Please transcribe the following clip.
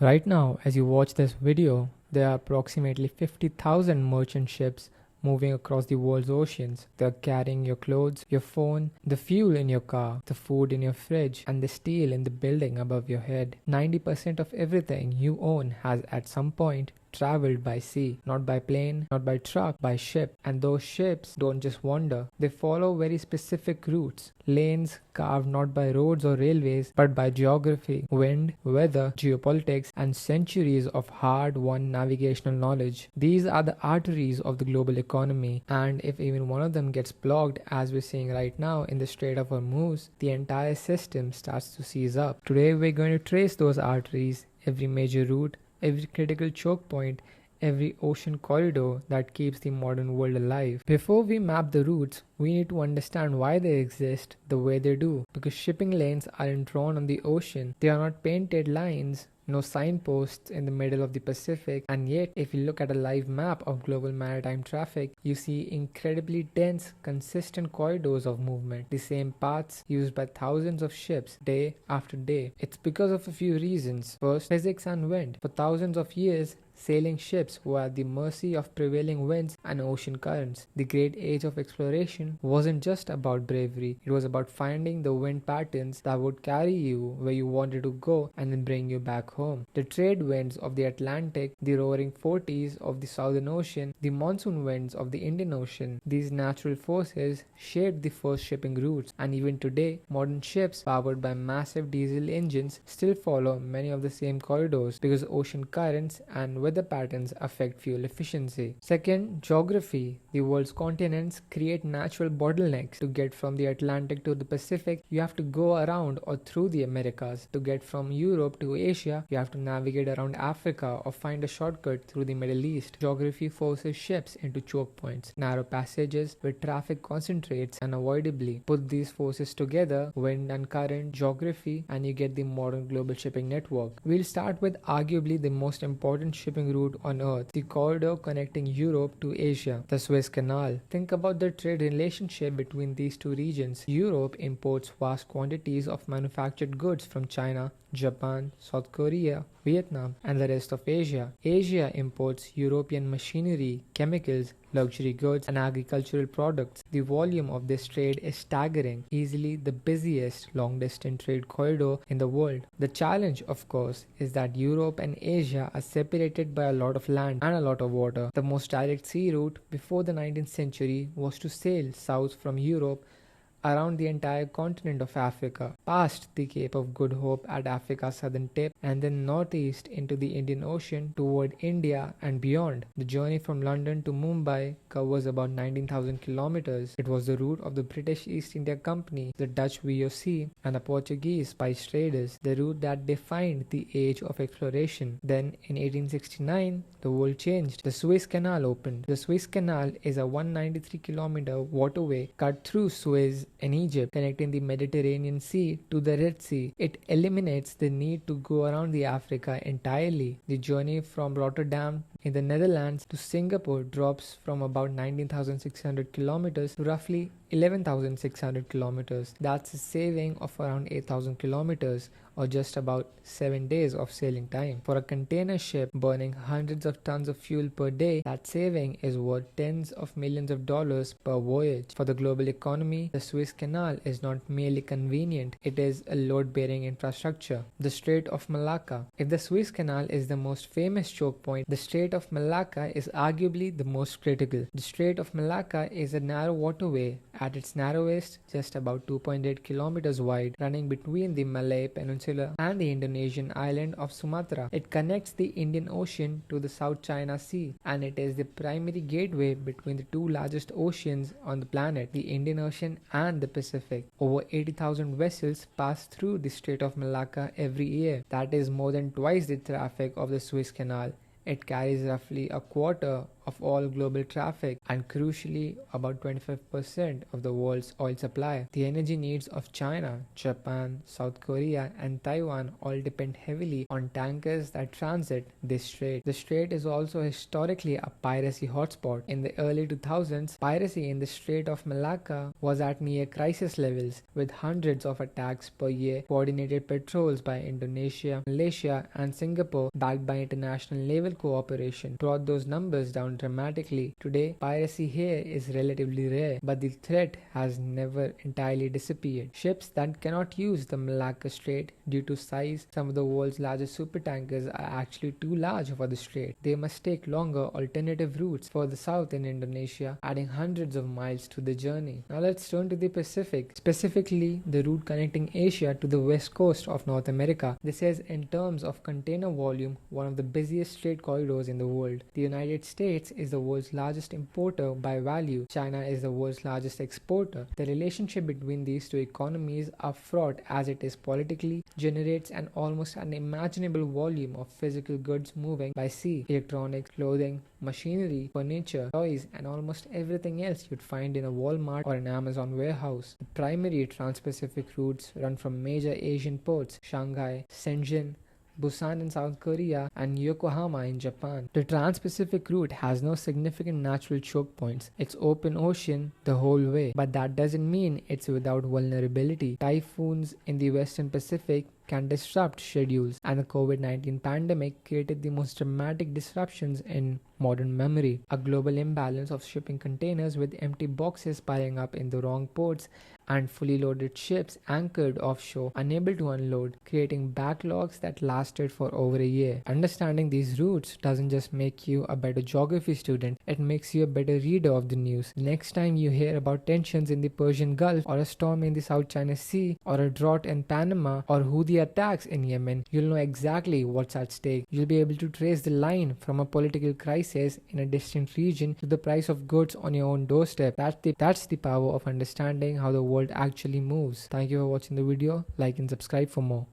Right now, as you watch this video, there are approximately 50,000 merchant ships moving across the world's oceans. They are carrying your clothes, your phone, the fuel in your car, the food in your fridge, and the steel in the building above your head. 90% of everything you own has at some point traveled by sea, not by plane, not by truck, by ship. And those ships don't just wander, they follow very specific routes, lanes carved not by roads or railways, but by geography, wind, weather, geopolitics, and centuries of hard-won navigational knowledge. These are the arteries of the global economy, and if even one of them gets blocked, as we're seeing right now in the Strait of Hormuz, the entire system starts to seize up. Today we're going to trace those arteries, every major route, every critical choke point, every ocean corridor that keeps the modern world alive. Before we map the routes, we need to understand why they exist the way they do. Because shipping lanes aren't drawn on the ocean, they are not painted lines, no signposts in the middle of the Pacific, and yet if you look at a live map of global maritime traffic, you see incredibly dense, consistent corridors of movement, the same paths used by thousands of ships day after day. It's because of a few reasons. First, physics and wind. For thousands of years, sailing ships were at the mercy of prevailing winds and ocean currents. The great age of exploration wasn't just about bravery, it was about finding the wind patterns that would carry you where you wanted to go and then bring you back home. The trade winds of the Atlantic, the roaring 40s of the Southern Ocean, the monsoon winds of the Indian Ocean, these natural forces shaped the first shipping routes, and even today, modern ships powered by massive diesel engines still follow many of the same corridors because ocean currents and weather patterns affect fuel efficiency. Second, geography. The world's continents create natural bottlenecks. To get from the Atlantic to the Pacific, you have to go around or through the Americas. To get from Europe to Asia, you have to navigate around Africa or find a shortcut through the Middle East. Geography forces ships into choke points, narrow passages where traffic concentrates unavoidably. Put these forces together, wind and current, geography, and you get the modern global shipping network. We'll start with arguably the most important shipping route on Earth, the corridor connecting Europe to Asia, the Suez Canal. Think about the trade relationship between these two regions. Europe imports vast quantities of manufactured goods from China, Japan, South Korea, Vietnam, and the rest of Asia. Asia imports European machinery, chemicals, luxury goods, and agricultural products. The volume of this trade is staggering, easily the busiest long-distance trade corridor in the world. The challenge, of course, is that Europe and Asia are separated by a lot of land and a lot of water. The most direct sea route before the 19th century was to sail south from Europe around the entire continent of Africa, past the Cape of Good Hope at Africa's southern tip, and then northeast into the Indian Ocean toward India and beyond. The journey from London to Mumbai covers about 19,000 kilometers. It was the route of the British East India Company, the Dutch VOC, and the Portuguese spice traders, the route that defined the age of exploration. Then, in 1869, the world changed. The Suez Canal opened. The Suez Canal is a 193-kilometer waterway cut through Suez in Egypt, connecting the Mediterranean Sea to the Red Sea. It eliminates the need to go around the Africa entirely. The journey from Rotterdam in the Netherlands to Singapore drops from about 19,600 kilometers to roughly 11,600 kilometers. That's a saving of around 8,000 kilometers, or just about 7 days of sailing time. For a container ship burning hundreds of tons of fuel per day, that saving is worth tens of millions of dollars per voyage. For the global economy, the Suez Canal is not merely convenient, it is a load-bearing infrastructure. The Strait of Malacca. If the Suez Canal is the most famous choke point, the Strait of Malacca is arguably the most critical. The Strait of Malacca is a narrow waterway, at its narrowest just about 2.8 kilometers wide, running between the Malay Peninsula and the Indonesian island of Sumatra. It connects the Indian Ocean to the South China Sea, and it is the primary gateway between the two largest oceans on the planet, the Indian Ocean and the Pacific. Over 80,000 vessels pass through the Strait of Malacca every year. That is more than twice the traffic of the Suez Canal. It carries roughly a quarter of all global traffic and crucially about 25% of the world's oil supply. The energy needs of China, Japan, South Korea and Taiwan all depend heavily on tankers that transit this strait. The strait is also historically a piracy hotspot. In the early 2000s, piracy in the Strait of Malacca was at near crisis levels, with hundreds of attacks per year, coordinated patrols by Indonesia, Malaysia and Singapore backed by international naval cooperation brought those numbers down dramatically. Today, piracy here is relatively rare, but the threat has never entirely disappeared. Ships that cannot use the Malacca Strait due to size, some of the world's largest supertankers are actually too large for the strait. They must take longer alternative routes further south in Indonesia, adding hundreds of miles to the journey. Now let's turn to the Pacific, specifically the route connecting Asia to the west coast of North America. This is, in terms of container volume, one of the busiest trade corridors in the world. The United States is the world's largest importer by value. China is the world's largest exporter. The relationship between these two economies are fraught as it is politically, generates an almost unimaginable volume of physical goods moving by sea: electronics, clothing, machinery, furniture, toys, and almost everything else you'd find in a Walmart or an Amazon warehouse. The primary trans-Pacific routes run from major Asian ports: Shanghai, Shenzhen, Busan in South Korea, and Yokohama in Japan. The Trans-Pacific route has no significant natural choke points. It's open ocean the whole way, but that doesn't mean it's without vulnerability. Typhoons in the Western Pacific can disrupt schedules, and the COVID-19 pandemic created the most dramatic disruptions in modern memory. A global imbalance of shipping containers with empty boxes piling up in the wrong ports and fully loaded ships anchored offshore unable to unload, creating backlogs that lasted for over a year. Understanding these routes doesn't just make you a better geography student, it makes you a better reader of the news. Next time you hear about tensions in the Persian Gulf, or a storm in the South China Sea, or a drought in Panama, or Houthi attacks in Yemen, you'll know exactly what's at stake. You'll be able to trace the line from a political crisis in a distant region to the price of goods on your own doorstep. That's the power of understanding how the world actually moves. Thank you for watching the video. Like and subscribe for more.